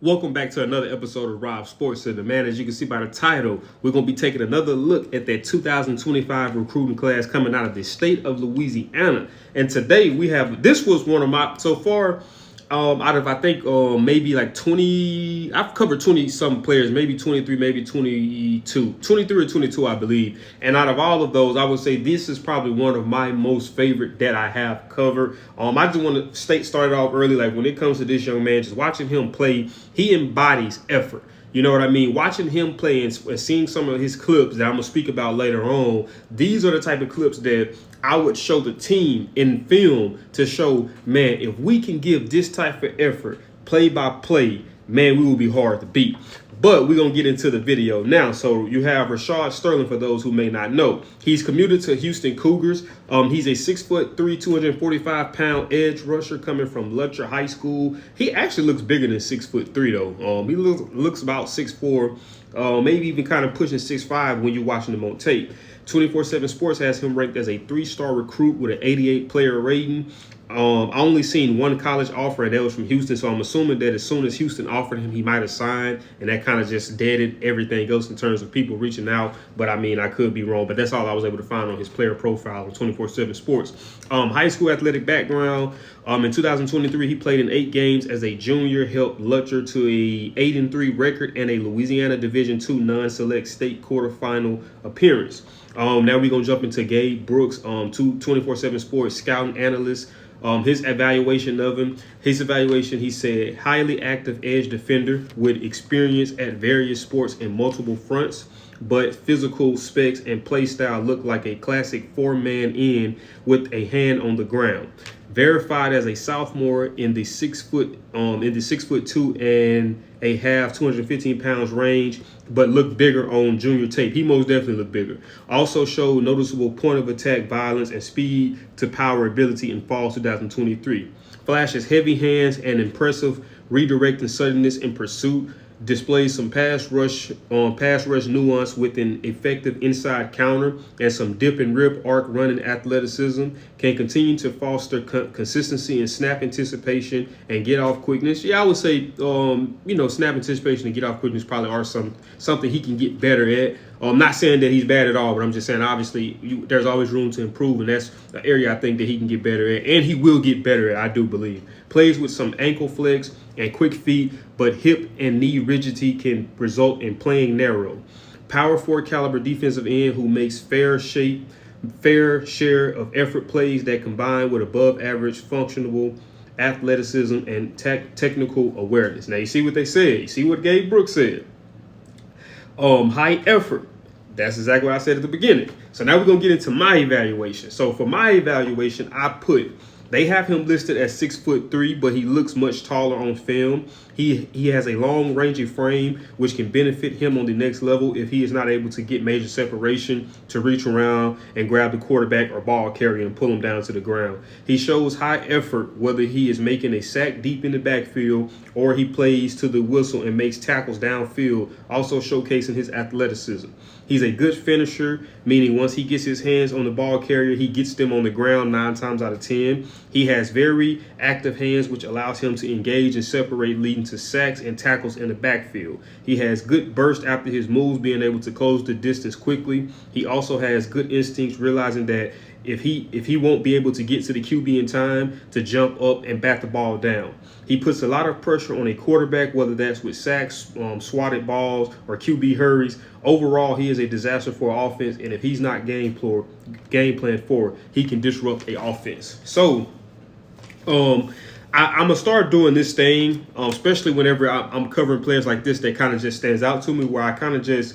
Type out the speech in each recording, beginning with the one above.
Welcome back to another episode of Rob Sports Center. Man, as you can see by the title, we're going to be taking another look at that 2025 recruiting class coming out of the state of Louisiana. And today this was one of my, so far, out of I think maybe like 20, I've covered 20 some players, maybe 23, maybe 22, 23 or 22, I believe. And out of all of those, I would say this is probably one of my most favorite that I have covered. I just want to start off early, like when it comes to this young man, just watching him play, he embodies effort. You know what I mean? Watching him play and seeing some of his clips that I'm going to speak about later on, these are the type of clips that I would show the team in film to show, man, if we can give this type of effort, play by play, man, we will be hard to beat. But we're going to get into the video now. So you have Rashad Sterling, for those who may not know. He's commuted to Houston Cougars. He's a 6'3", 245-pound edge rusher coming from Lutcher High School. He actually looks bigger than 6'3", though. He looks about 6'4", maybe even kind of pushing 6'5" when you're watching him on tape. 24/7 Sports has him ranked as a 3-star recruit with an 88 player rating. I only seen one college offer, and that was from Houston, so I'm assuming that as soon as Houston offered him, he might have signed, and that kind of just deaded everything else in terms of people reaching out. But I mean, I could be wrong, but that's all I was able to find on his player profile on 24/7 Sports. High school athletic background. In 2023, he played in 8 games as a junior, helped Lutcher to a 8-3 record and a Louisiana Division II non-select state quarterfinal appearance. Now we're going to jump into Gabe Brooks, 24/7 Sports scouting analyst. His evaluation of him, he said, highly active edge defender with experience at various sports in multiple fronts, but physical specs and play style look like a classic 4-man in with a hand on the ground. Verified as a sophomore in the 6'2" and a half, 215 pounds range, but looked bigger on junior tape. He most definitely looked bigger. Also showed noticeable point of attack violence and speed to power ability in fall 2023. Flashes heavy hands and impressive redirecting suddenness in pursuit. Displays some pass rush nuance with an effective inside counter and some dip and rip arc running athleticism. Can continue to foster consistency in snap anticipation and get off quickness. Yeah, I would say snap anticipation and get off quickness probably are something he can get better at. I'm not saying that he's bad at all, but I'm just saying obviously there's always room to improve, and that's the area I think that he can get better at, and he will get better at, I do believe. Plays with some ankle flex and quick feet, but hip and knee rigidity can result in playing narrow. Power 4 caliber defensive end who makes fair share of effort plays that combine with above average functional athleticism and technical awareness. Now you see what they said. You see what Gabe Brooks said. High effort. That's exactly what I said at the beginning. So now we're going to get into my evaluation. So for my evaluation, they have him listed at 6'3", but he looks much taller on film. He has a long ranging frame, which can benefit him on the next level if he is not able to get major separation to reach around and grab the quarterback or ball carrier and pull him down to the ground. He shows high effort, whether he is making a sack deep in the backfield or he plays to the whistle and makes tackles downfield, also showcasing his athleticism. He's a good finisher, meaning once he gets his hands on the ball carrier, he gets them on the ground 9 times out of 10. He has very active hands, which allows him to engage and separate, leading to sacks and tackles in the backfield. He has good burst after his moves, being able to close the distance quickly. He also has good instincts, realizing that if he won't be able to get to the QB in time to jump up and bat the ball down. He puts a lot of pressure on a quarterback, whether that's with sacks, swatted balls, or QB hurries. Overall, he is a disaster for offense, and if he's not game plan for, he can disrupt a offense. So, I'm gonna start doing this thing, especially whenever I'm covering players like this that kind of just stands out to me, where I kind of just,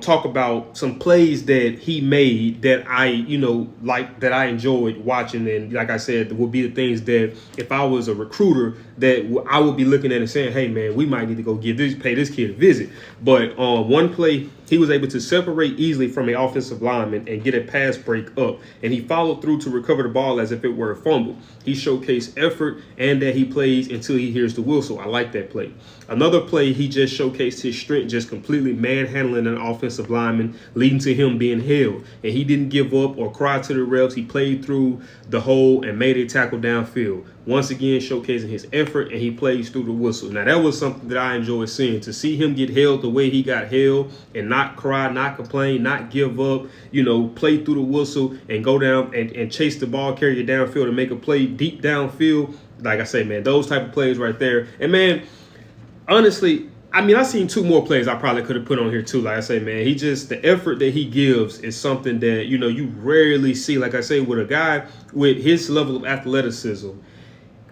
talk about some plays that he made that that I enjoyed watching. And like I said, would be the things that if I was a recruiter that I would be looking at and saying, hey man, we might need to go pay this kid a visit. But one play, he was able to separate easily from an offensive lineman and get a pass break up. And he followed through to recover the ball as if it were a fumble. He showcased effort and that he plays until he hears the whistle. I like that play. Another play, he just showcased his strength, just completely manhandling an offensive lineman, leading to him being held. And he didn't give up or cry to the refs. He played through the hole and made a tackle downfield. once again showcasing his effort, and he plays through the whistle. Now, that was something that I enjoyed seeing, to see him get held the way he got held and not cry, not complain, not give up, you know, play through the whistle and go down and chase the ball, carry it downfield and make a play deep downfield. Like I say, man, those type of plays right there. And, man, honestly, I mean, I seen 2 more plays I probably could have put on here too. Like I say, man, he just, the effort that he gives is something that, you know, you rarely see. Like I say, with a guy with his level of athleticism,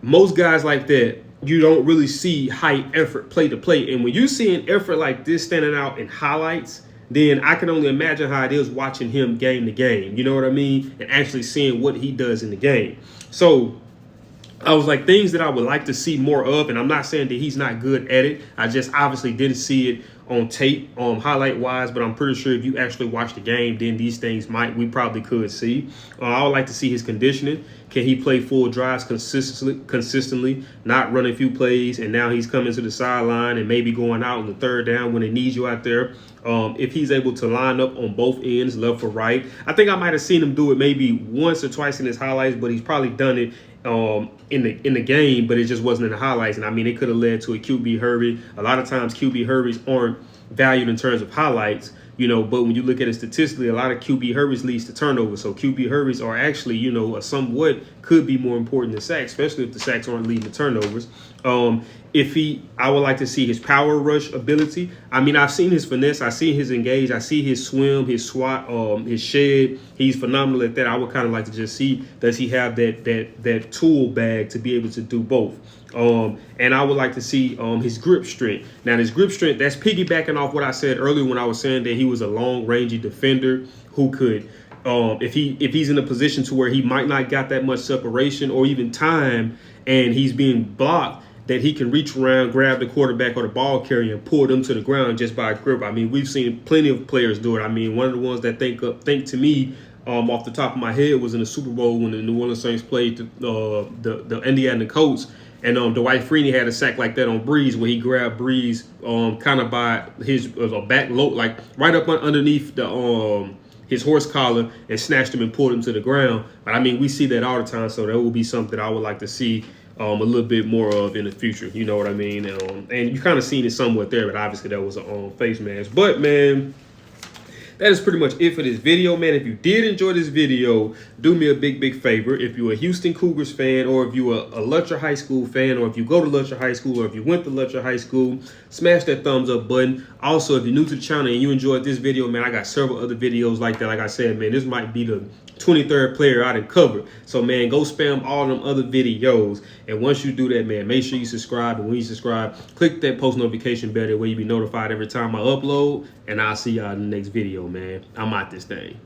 most guys like that, you don't really see high effort play to play. And when you see an effort like this standing out in highlights, then I can only imagine how it is watching him game to game. You know what I mean? And actually seeing what he does in the game. So I was like, things that I would like to see more of, and I'm not saying that he's not good at it. I just obviously didn't see it on tape, highlight wise, but I'm pretty sure if you actually watch the game, then these things we probably could see. I would like to see his conditioning. Can he play full drives consistently, not run a few plays, and now he's coming to the sideline and maybe going out on the 3rd down when they need you out there. If he's able to line up on both ends, left or right. I think I might have seen him do it maybe once or twice in his highlights, but he's probably done it in the game, but it just wasn't in the highlights. And I mean, it could have led to a QB hurry. A lot of times QB hurries aren't valued in terms of highlights, you know, but when you look at it statistically, a lot of QB hurries leads to turnovers. So QB hurries are actually, you know, somewhat could be more important than sacks, especially if the sacks aren't leading to turnovers. I would like to see his power rush ability. I mean, I've seen his finesse, I see his engage, I see his swim, his swat, his shed. He's phenomenal at that. I would kind of like to just see, does he have that tool bag to be able to do both? And I would like to see his grip strength. Now, his grip strength, that's piggybacking off what I said earlier when I was saying that he was a long-rangey defender who could, if he's in a position to where he might not got that much separation or even time, and he's being blocked, that he can reach around, grab the quarterback or the ball carrier and pull them to the ground just by a grip. I mean, we've seen plenty of players do it. I mean, one of the ones that think to me off the top of my head was in the Super Bowl when the New Orleans Saints played the Indiana Colts. And Dwight Freeney had a sack like that on Breeze, where he grabbed Breeze kind of by his back low, like right up underneath the his horse collar, and snatched him and pulled him to the ground. But I mean, we see that all the time, so that will be something I would like to see a little bit more of in the future. You know what I mean? And you kind of seen it somewhat there, but obviously that was a face mask. But man, that is pretty much it for this video, man. If you did enjoy this video, do me a big favor. If you're a Houston Cougars fan, or if you're a Lutcher High School fan, or if you go to Lutcher High School, or if you went to Lutcher High School, smash that thumbs up button. Also, if you're new to the channel and you enjoyed this video, man, I got several other videos like that. Like I said, man, this might be the 23rd player I done covered. So, man, go spam all them other videos. And once you do that, man, make sure you subscribe. And when you subscribe, click that post notification bell. That way you be notified every time I upload. And I'll see y'all in the next video, man. I'm out this thing.